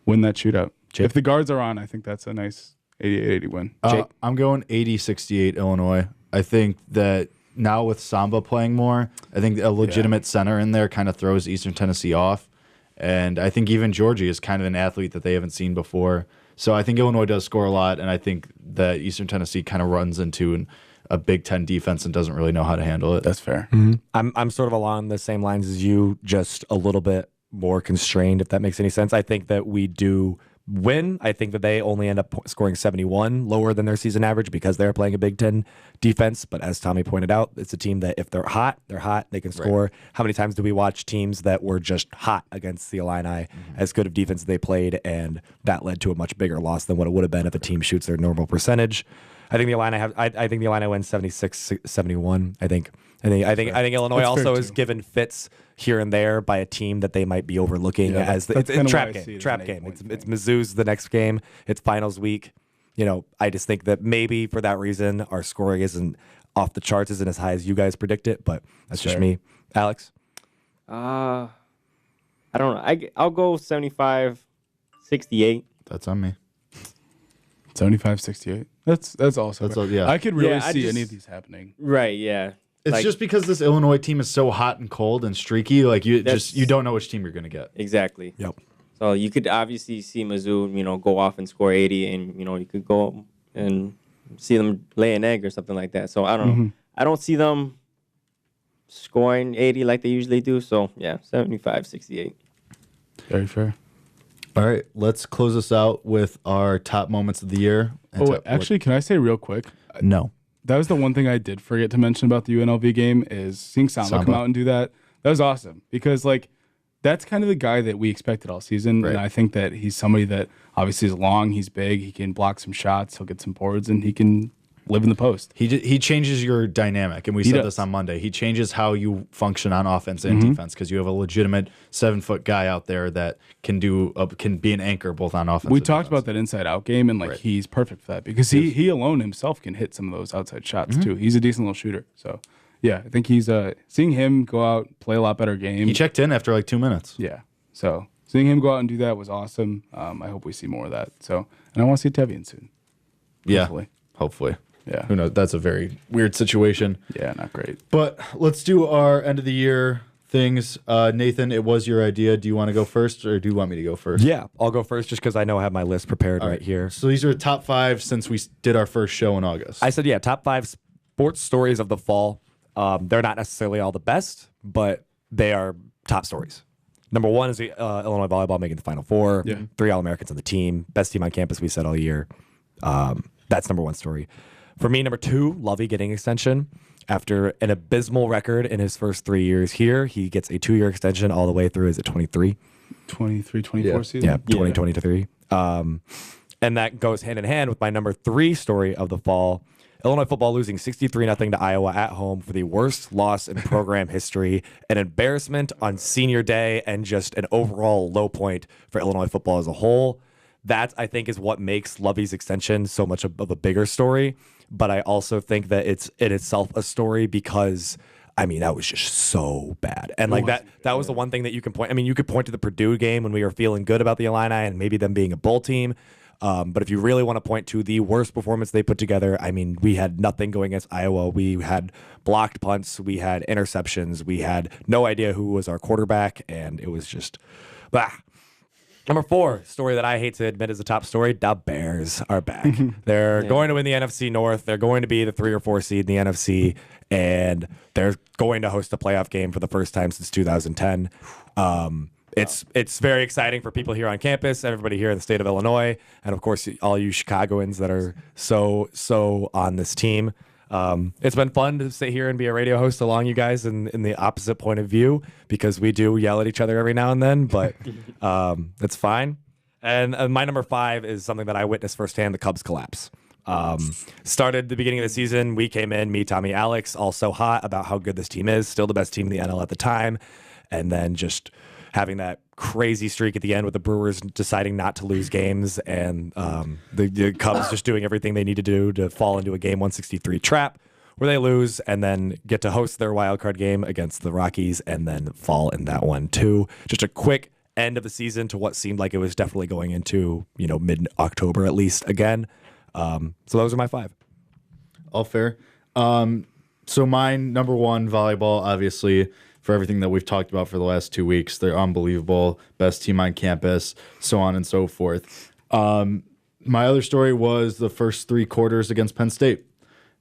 win that shootout. Jake? If the guards are on, I think that's a nice 88-80 win. Jake? I'm going 80-68 Illinois. I think that now with Samba playing more, I think a legitimate center in there kind of throws Eastern Tennessee off. And I think even Georgie is kind of an athlete that they haven't seen before. So I think Illinois does score a lot, and I think that Eastern Tennessee kind of runs into a Big Ten defense and doesn't really know how to handle it. That's fair. Mm-hmm. I'm sort of along the same lines as you, just a little bit more constrained, if that makes any sense. I think that we do win. I think that they only end up scoring 71, lower than their season average because they're playing a Big Ten defense. But as Tommy pointed out, it's a team that if they're hot, they can score. Right. How many times do we watch teams that were just hot against the Illini, as good of defense they played, and that led to a much bigger loss than what it would have been if a team shoots their normal percentage? I think the Illini wins 76-71. I think Illinois That's also is given fits here and there by a team that they might be overlooking as it's a trap game. It's Mizzou's the next game. It's finals week. I just think that maybe for that reason our scoring isn't off the charts, isn't as high as you guys predict it, but that's just me. Alex? I don't know. I'll go 75-68. That's on me. 75-68. That's also yeah. I could really see any of these happening. Right, yeah. It's just because this Illinois team is so hot and cold and streaky, like you don't know which team you're going to get. Exactly. Yep. So you could obviously see Mizzou, go off and score 80, and you could go and see them lay an egg or something like that. So I don't know. I don't see them scoring 80 like they usually do. So yeah, 75-68. Very fair. All right, let's close this out with our top moments of the year. Actually, can I say real quick? No. That was the one thing I did forget to mention about the UNLV game is seeing Samba come out and do that. That was awesome because that's kind of the guy that we expected all season. Right. And I think that he's somebody that obviously is long, he's big, he can block some shots, he'll get some boards, and he can live in the post. He changes your dynamic, and we said this on Monday. He changes how you function on offense and defense because you have a legitimate 7-foot guy out there that can be an anchor both on offense. We talked about that inside-out game, and he's perfect for that because he alone himself can hit some of those outside shots too. He's a decent little shooter, so yeah, I think he's seeing him go out play a lot better game. He checked in after 2 minutes. Yeah, so seeing him go out and do that was awesome. I hope we see more of that. So, and I want to see Tevian soon. Hopefully. Yeah. Who knows? That's a very weird situation. Yeah, not great. But let's do our end of the year things. Nathan, it was your idea. Do you want to go first or do you want me to go first? Yeah, I'll go first just because I know I have my list prepared right here. So these are the top 5 since we did our first show in August. I said, top 5 sports stories of the fall. They're not necessarily all the best, but they are top stories. Number 1 is the Illinois volleyball making the Final Four. Yeah. 3 All-Americans on the team. Best team on campus, we said all year. That's number 1 story. For me, number 2, Lovey getting extension. After an abysmal record in his first 3 years here, he gets a 2-year extension all the way through, is it 23? 24 season? Yeah, 2023. And that goes hand in hand with my number 3 story of the fall. Illinois football losing 63-0 to Iowa at home for the worst loss in program history, an embarrassment on senior day, and just an overall low point for Illinois football as a whole. That, I think, is what makes Lovey's extension so much of a bigger story. But I also think that it's in itself a story because, that was just so bad. And that was the one thing that you can point. You could point to the Purdue game when we were feeling good about the Illini and maybe them being a bowl team. But if you really want to point to the worst performance they put together, we had nothing going against Iowa. We had blocked punts. We had interceptions. We had no idea who was our quarterback. And it was just, bah. Number 4, story that I hate to admit is the top story, the Bears are back. They're going to win the NFC North. They're going to be the 3 or 4 seed in the NFC, and they're going to host a playoff game for the first time since 2010. It's very exciting for people here on campus, everybody here in the state of Illinois, and of course, all you Chicagoans that are so on this team. It's been fun to sit here and be a radio host along you guys in the opposite point of view because we do yell at each other every now and then, but it's fine. And my number 5 is something that I witnessed firsthand, the Cubs collapse. Started the beginning of the season. We came in, me, Tommy, Alex, all so hot about how good this team is, still the best team in the NL at the time. And then just having that crazy streak at the end with the Brewers deciding not to lose games and the Cubs just doing everything they need to do to fall into a game 163 trap where they lose and then get to host their wild card game against the Rockies and then fall in that one too. Just a quick end of the season to what seemed like it was definitely going into, mid-October at least again. So those are my 5. All fair. So mine, number 1, volleyball, obviously, for everything that we've talked about for the last 2 weeks. They're unbelievable. Best team on campus, so on and so forth. My other story was the first 3 quarters against Penn State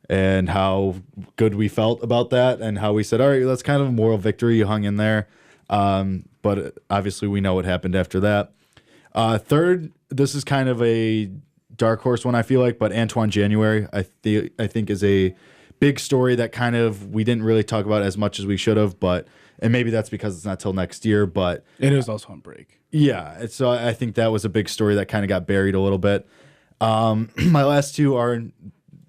and how good we felt about that and how we said, all right, that's kind of a moral victory. You hung in there. But obviously we know what happened after that. Third, this is kind of a dark horse one, I feel like, but Antoine January, I think is a big story that kind of we didn't really talk about as much as we should have, and maybe that's because it's not till next year, but it is also on break. Yeah, so I think that was a big story that kind of got buried a little bit. My last two are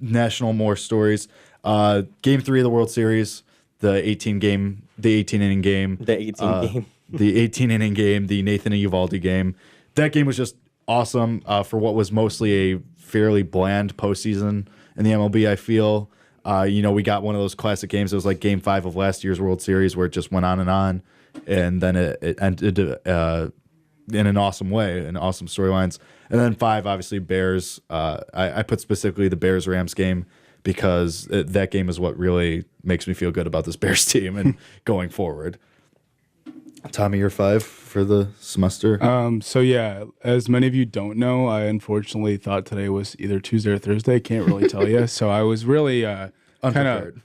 national more stories. Game 3 of the World Series, the 18 inning game, The 18 game. the 18 inning game, the Nathan Eovaldi game. That game was just awesome for what was mostly a fairly bland postseason in the MLB. I feel, we got one of those classic games. It was like Game 5 of last year's World Series where it just went on, and then it ended in an awesome way, and awesome storylines. And then 5, obviously Bears. I put specifically the Bears-Rams game because that game is what really makes me feel good about this Bears team and going forward. Tommy, your 5 for the semester? So yeah, as many of you don't know, I unfortunately thought today was either Tuesday or Thursday. Can't really tell you. So I was really I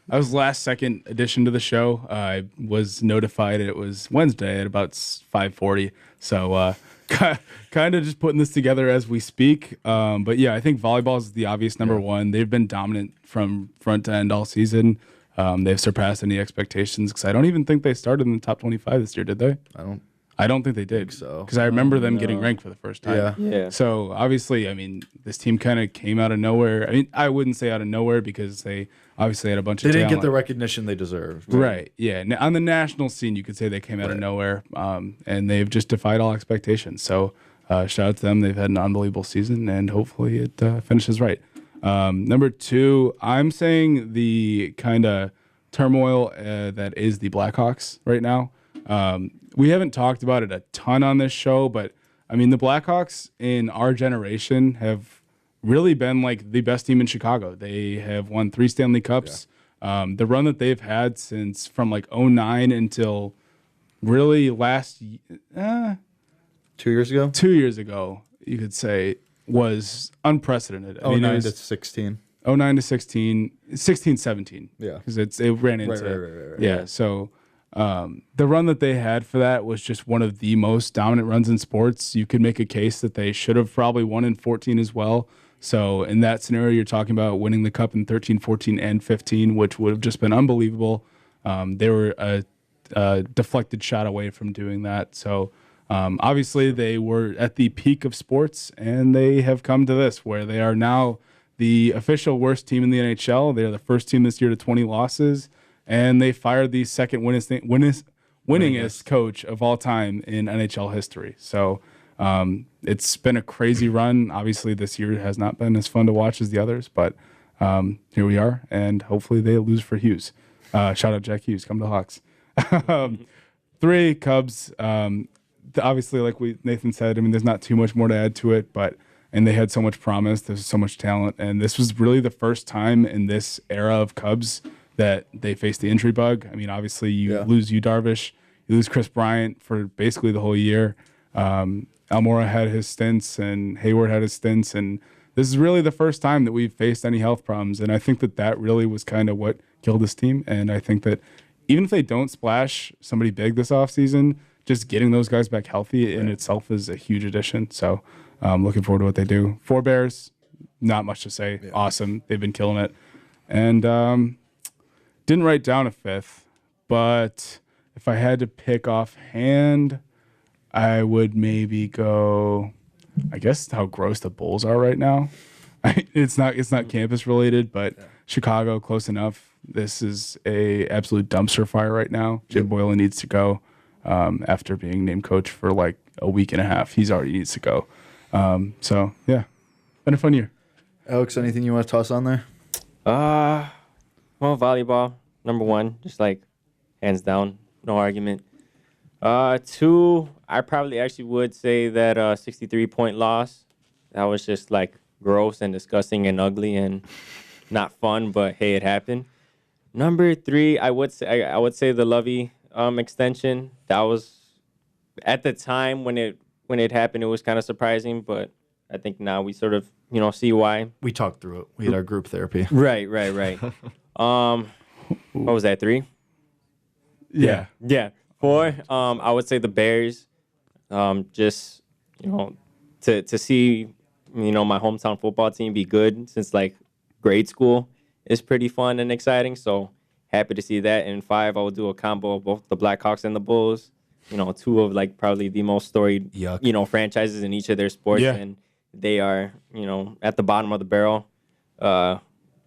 was last second addition to the show. I was notified it was Wednesday at about 5:40. So kind of just putting this together as we speak. But yeah, I think volleyball is the obvious number one. They've been dominant from front to end all season. They've surpassed any expectations because I don't even think they started in the top 25 this year, did they? I don't think they did. So because I remember them getting ranked for the first time. Yeah. So obviously, I mean, this team kind of came out of nowhere. I mean, I wouldn't say out of nowhere because they obviously had a bunch of They didn't talent. get the recognition they deserved. Right. Yeah. On the national scene, you could say they came out of nowhere, and they've just defied all expectations. So shout out to them. They've had an unbelievable season, and hopefully it finishes right. Number 2, I'm saying the kind of turmoil that is the Blackhawks right now. We haven't talked about it a ton on this show, but I mean, the Blackhawks in our generation have really been like the best team in Chicago. They have won 3 Stanley Cups. The run that they've had since from like 2009 until really last 2 years ago? 2 years ago, you could say, was unprecedented. I mean, 09 to 16. 09 to 16, 16, 17. Yeah. Because it ran into Right. Yeah, so the run that they had for that was just one of the most dominant runs in sports. You could make a case that they should have probably won in 14 as well. So in that scenario, you're talking about winning the cup in 13, 14, and 15, which would have just been unbelievable. They were a deflected shot away from doing that. So obviously they were at the peak of sports, and they have come to this where they are now the official worst team in the NHL. They're the first team this year to 20 losses, and they fired the second winningest coach of all time in NHL history. So it's been a crazy run. Obviously, this year has not been as fun to watch as the others, but here we are, and hopefully they lose for Hughes. Shout out Jack Hughes. Come to Hawks. 3, Cubs. Obviously, like Nathan said, I mean, there's not too much more to add to it, and they had so much promise. There's so much talent, and this was really the first time in this era of Cubs that they faced the injury bug. I mean, obviously, you lose Yu Darvish, you lose Chris Bryant for basically the whole year. Almora had his stints, and Hayward had his stints, and this is really the first time that we've faced any health problems, and I think that really was kind of what killed this team, and I think that even if they don't splash somebody big this offseason, just getting those guys back healthy in itself is a huge addition. So I'm looking forward to what they do. 4 Bears, not much to say. Yeah. Awesome. They've been killing it. And didn't write down a 5th, but if I had to pick offhand, I would maybe go, I guess, how gross the Bulls are right now. It's not campus related, but Chicago, close enough. This is a absolute dumpster fire right now. Jim Boylan needs to go. After being named coach for like a week and a half, he's already needs to go. So yeah, been a fun year. Alex, anything you want to toss on there? Well, volleyball, number 1, just like hands down, no argument. 2, I probably actually would say that 63-point loss. That was just like gross and disgusting and ugly and not fun, but hey, it happened. Number 3, I would say the Lovey extension. That was at the time when it happened, it was kind of surprising, but I think now we sort of see why. We talked through it. We had our group therapy. Right. What was that, 3? Yeah. 4. I would say the Bears. Just to see, my hometown football team be good since like grade school is pretty fun and exciting. So happy to see that. In 5, I will do a combo of both the Blackhawks and the Bulls. Two of like probably the most storied, franchises in each of their sports, and they are, at the bottom of the barrel. I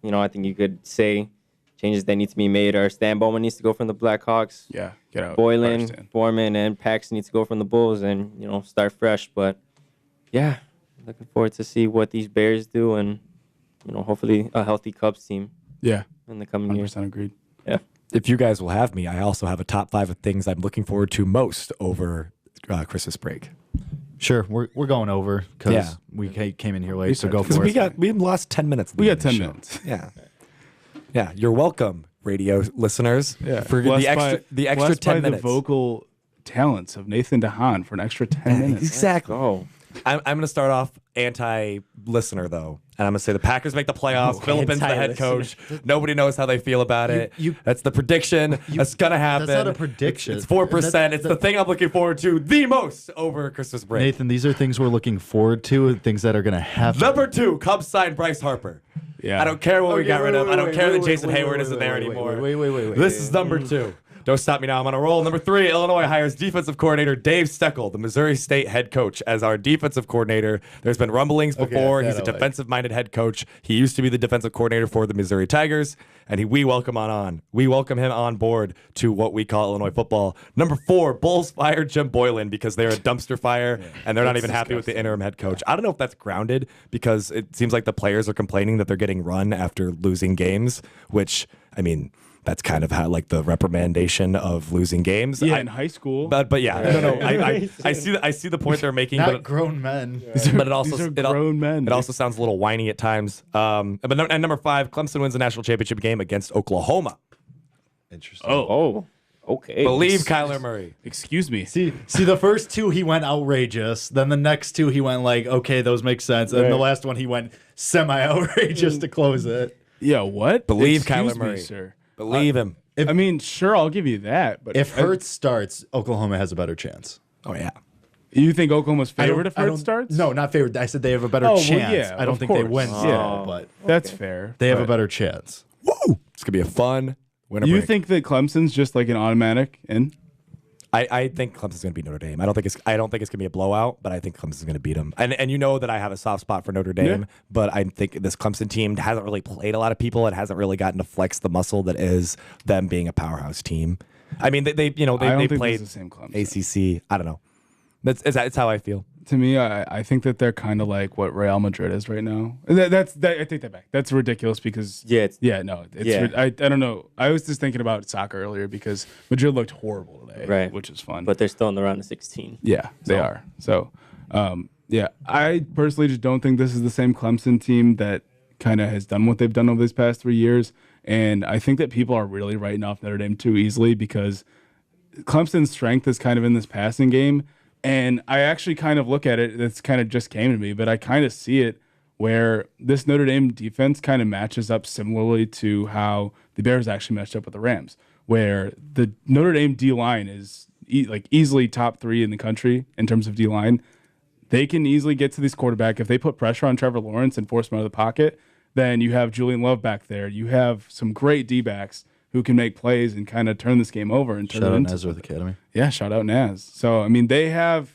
think you could say changes that need to be made are Stan Bowman needs to go from the Blackhawks. Yeah, get out. Boylan, Foreman, and Pax needs to go from the Bulls and, start fresh. But, yeah, looking forward to see what these Bears do and, hopefully a healthy Cubs team. Yeah. In the coming years. 100% agreed. Yeah. If you guys will have me, I also have a top 5 of things I'm looking forward to most over Christmas break. Sure, we're going over because we came in here late, so go for it. We lost 10 minutes. We got 10 minutes. Yeah. You're welcome, radio listeners. Yeah, for the extra 10 minutes. The vocal talents of Nathan DeHaan for an extra 10 minutes. Exactly. Oh. I'm going to start off anti-listener, though. And I'm going to say the Packers make the playoffs. Philippin's the head coach. Nobody knows how they feel about it. That's the prediction. That's going to happen. That's not a prediction. It's 4%. It's the thing I'm looking forward to the most over Christmas break. Nathan, these are things we're looking forward to and things that are going to happen. Number 2, Cubs sign Bryce Harper. Yeah. I don't care what we got rid of. I don't care that Jason Hayward isn't there anymore. Wait. This is number 2. Don't stop me now. I'm on a roll. Number 3, Illinois hires defensive coordinator Dave Steckel, the Missouri State head coach, as our defensive coordinator. There's been rumblings before. He's a defensive-minded head coach. He used to be the defensive coordinator for the Missouri Tigers, and we welcome We welcome him on board to what we call Illinois football. Number 4, Bulls fired Jim Boylan because they're a dumpster fire, and they're not even happy with the interim head coach. I don't know if that's grounded because it seems like the players are complaining that they're getting run after losing games, which, I mean, that's kind of how like the reprimandation of losing games. Yeah, in high school. But yeah, no. I see the point they're making. Not grown men. But it also grown men. It also sounds a little whiny at times. And number 5, Clemson wins the national championship game against Oklahoma. Interesting. Oh. Okay. Believe Kyler Murray. Excuse me. See, the first 2 he went outrageous. Then the next 2 he went like, okay, those make sense. And the last one he went semi-outrageous to close it. Yeah, what? Believe Excuse Kyler Murray, me, sir. Believe him. I mean, sure, I'll give you that. But if Hurts starts, Oklahoma has a better chance. Oh yeah. You think Oklahoma's favored if Hurts starts? No, not favored. I said they have a better chance. Well, yeah, I don't think they win. But that's fair. They have a better chance. Woo! It's gonna be a fun winter You break. think that Clemson's just like an automatic in? I think Clemson's going to beat Notre Dame. I don't think it's going to be a blowout, but I think Clemson's going to beat them. And you know that I have a soft spot for Notre Dame, but I think this Clemson team hasn't really played a lot of people and hasn't really gotten to flex the muscle that is them being a powerhouse team. I mean, they played the same Clemson. ACC. I don't know. That's how I feel. To me, I think that they're kind of like what Real Madrid is right now. I take that back. That's ridiculous because I don't know. I was just thinking about soccer earlier because Madrid looked horrible today, right? Which is fun, but they're still in the round of 16. Yeah, they are. So, I personally just don't think this is the same Clemson team that kind of has done what they've done over these past 3 years, and I think that people are really writing off Notre Dame too easily because Clemson's strength is kind of in this passing game. And I actually kind of look at it, that's kind of just came to me, but I kind of see it where this Notre Dame defense kind of matches up similarly to how the Bears actually matched up with the Rams, where the Notre Dame D-line is easily top 3 in the country in terms of D-line. They can easily get to this quarterback. If they put pressure on Trevor Lawrence and force him out of the pocket, then you have Julian Love back there. You have some great D-backs who can make plays and kind of turn this game over and turn it into Nazareth Academy. Yeah, shout out Naz. So, I mean, they have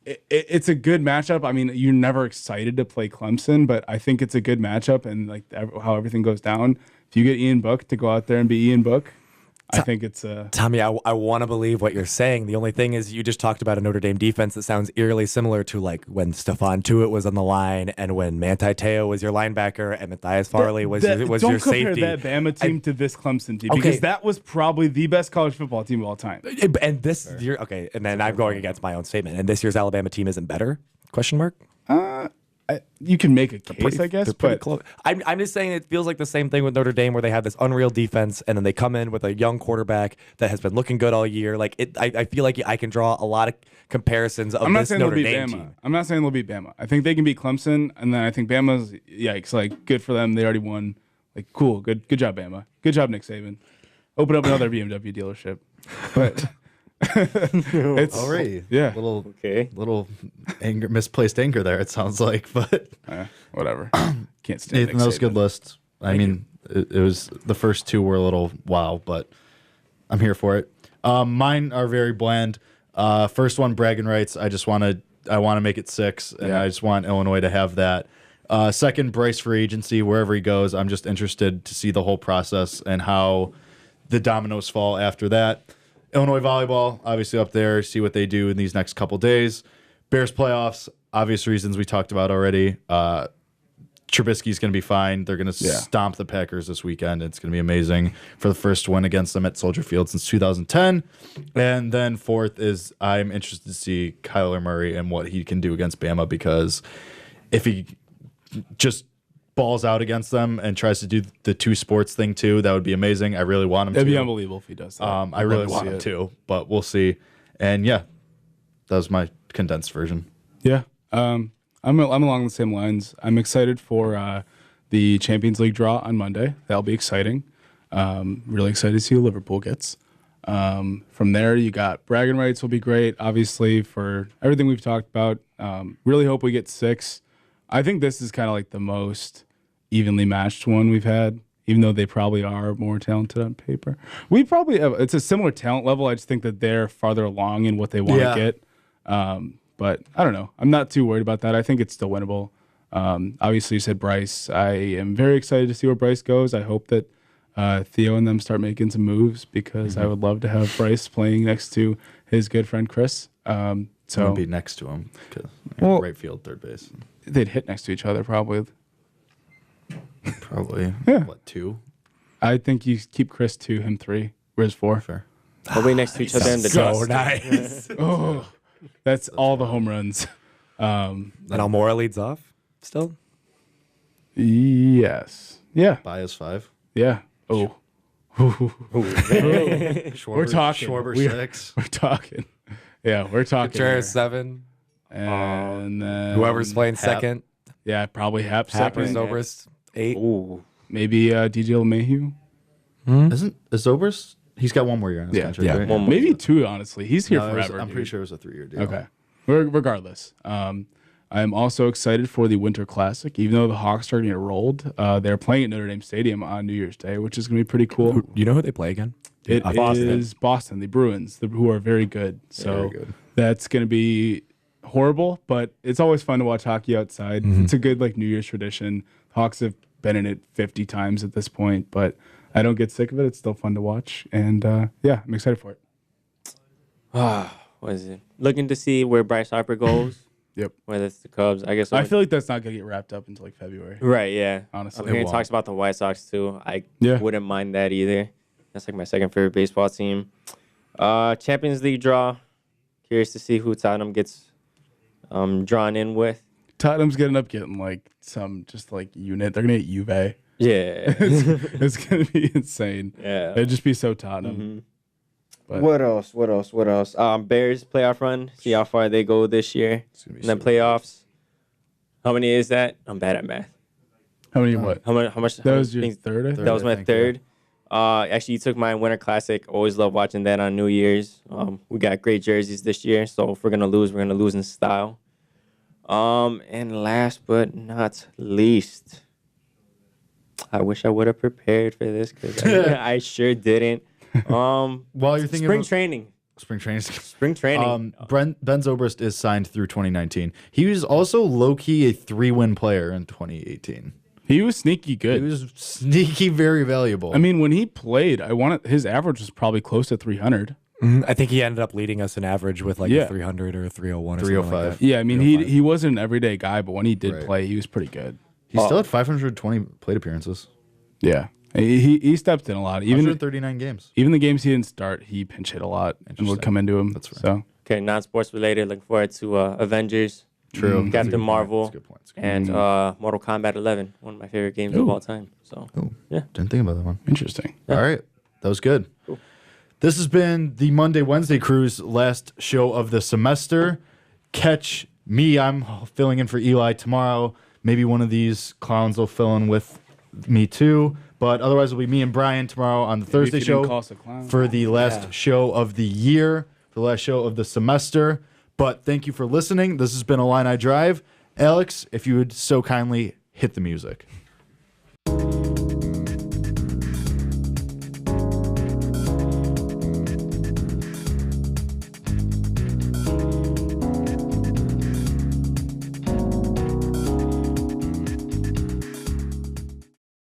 it's a good matchup. I mean, you're never excited to play Clemson, but I think it's a good matchup and like how everything goes down. If you get Ian Book to go out there and be Ian Book, I think it's Tommy, I want to believe what you're saying. The only thing is you just talked about a Notre Dame defense that sounds eerily similar to like when Stephon Tuitt was on the line and when Manti Te'o was your linebacker and Matthias Farley was your safety. Don't compare that Bama team to this Clemson team because that was probably the best college football team of all time. And this year, and then I'm going against my own statement. And this year's Alabama team isn't better? Question mark. You can make a case, I guess, but close. I'm just saying it feels like the same thing with Notre Dame where they have this unreal defense and then they come in with a young quarterback that has been looking good all year. Like I feel like I can draw a lot of comparisons of this Notre Dame team. I'm not saying they'll beat Bama. I think they can beat Clemson, and then I think Bama's yikes. Like good for them. They already won. Like cool. Good job, Bama. Good job, Nick Saban. Open up another BMW dealership. But It's Already. Yeah. Little anger, misplaced anger there, it sounds like. But whatever. Can't stand Nathan, that was a good list. I mean, it was the first two were a little wow, but I'm here for it. Mine are very bland. First one, bragging rights. I want to make it 6, and I just want Illinois to have that. Second, Bryce for agency, wherever he goes. I'm just interested to see the whole process and how the dominoes fall after that. Illinois volleyball, obviously up there. See what they do in these next couple days. Bears playoffs, obvious reasons we talked about already. Trubisky's going to be fine. They're going to stomp the Packers this weekend. It's going to be amazing for the first win against them at Soldier Field since 2010. And then fourth is I'm interested to see Kyler Murray and what he can do against Bama, because if he just balls out against them and tries to do the two sports thing too, that would be amazing. I really want him to. It'd be unbelievable if he does that. I really want him to, but we'll see. And yeah, that was my condensed version. Yeah. I'm along the same lines. I'm excited for the Champions League draw on Monday. That'll be exciting. Really excited to see who Liverpool gets. From there, you got bragging rights will be great, obviously, for everything we've talked about. Really hope we get 6. I think this is kind of like the most evenly matched one we've had, even though they probably are more talented on paper. We probably have, it's a similar talent level. I just think that they're farther along in what they want to get. But I don't know. I'm not too worried about that. I think it's still winnable. Obviously, you said Bryce. I am very excited to see where Bryce goes. I hope that Theo and them start making some moves, because I would love to have Bryce playing next to his good friend Chris. So be next to him, right field, third base. They'd hit next to each other probably. Probably. Yeah. What, 2? I think you keep Chris 2, him 3. Where's 4? Fair. Probably next to each other in the So dust. nice. Oh, that's all the home runs. And Almora leads off still? Yes. Yeah. Bias 5. Yeah. Oh. We're talking. Schwarber We- 6. We're talking. Yeah, we're talking. Contreras here. 7. And then Whoever's playing Hap. second. Yeah, probably Hap Happer, second. Zobrist 8. Ooh. Maybe DJ LeMahieu. Is Zobrist? He's got one more year on his Yeah. contract, Yeah. right? One more. Maybe 2, honestly. He's here No, it was- forever. I'm dude. pretty sure it was a 3-year deal. Okay. Regardless, I'm also excited for the Winter Classic. Even though the Hawks are going to get rolled, they're playing at Notre Dame Stadium on New Year's Day, which is going to be pretty cool. You know who they play again? It Boston. is Boston, the Bruins, who are very good. So Very good. that's going to be horrible, but it's always fun to watch hockey outside. It's a good New Year's tradition. Hawks have been in it 50 times at this point, but I don't get sick of it. It's still fun to watch, and yeah, I'm excited for it. What is it? Looking to see where Bryce Harper goes. Yep. Whether it's the Cubs, I guess. I feel like that's not going to get wrapped up until February. Right. Yeah. Honestly. I'm hearing It talks about the White Sox too. I Yeah. wouldn't mind that either. That's my second favorite baseball team. Champions League draw. Curious to see who Tottenham gets drawn in with. Tottenham's going to end up getting some unit. They're going to get Juve. Yeah. It's going to be insane. Yeah. It'd just be so Tottenham. But- What else? Bears playoff run. See how far they go this year. gonna be And then super playoffs. How many is that? I'm bad at math. How many what? How much? That was your third, I think? That was I my think, third. Actually, you took my Winter Classic. Always love watching that on New Year's. We got great jerseys this year, so if we're gonna lose, we're gonna lose in style. And last but not least, I wish I would have prepared for this because I sure didn't. While you're thinking Spring about training. spring training, Spring training. Ben Zobrist is signed through 2019. He was also low-key a 3-win player in 2018. He was sneaky He good. was sneaky, very valuable. I mean, when he played, his average was probably close to 300. I think he ended up leading us in average with a 300 or 301 or 305. something like that. Yeah, I mean, he wasn't an everyday guy, but when he did Right. play, he was pretty good. he still had 520 plate appearances. Yeah, he stepped in a lot. Even 139 games. even the games he didn't start, he pinch hit a lot and would Interesting. come into him. That's right. So Okay, non-sports related. Looking forward to Avengers. True. That's a Captain good point. Marvel. That's a good point. That's a good And Mortal Kombat 11, one of my favorite games of Ooh. all time. So point. yeah. Didn't think about that one. interesting. All right. That was good. Cool. This has been the Monday, Wednesday cruise, last show of the semester. Catch me. I'm filling in for Eli tomorrow. Maybe one of these clowns will fill in with me too. But otherwise, it'll be me and Brian tomorrow on the Thursday if you didn't show call us a clown. for the last show of the year. for the last show of the semester. But thank you for listening. This has been Illini Drive. Alex, if you would so kindly hit the music.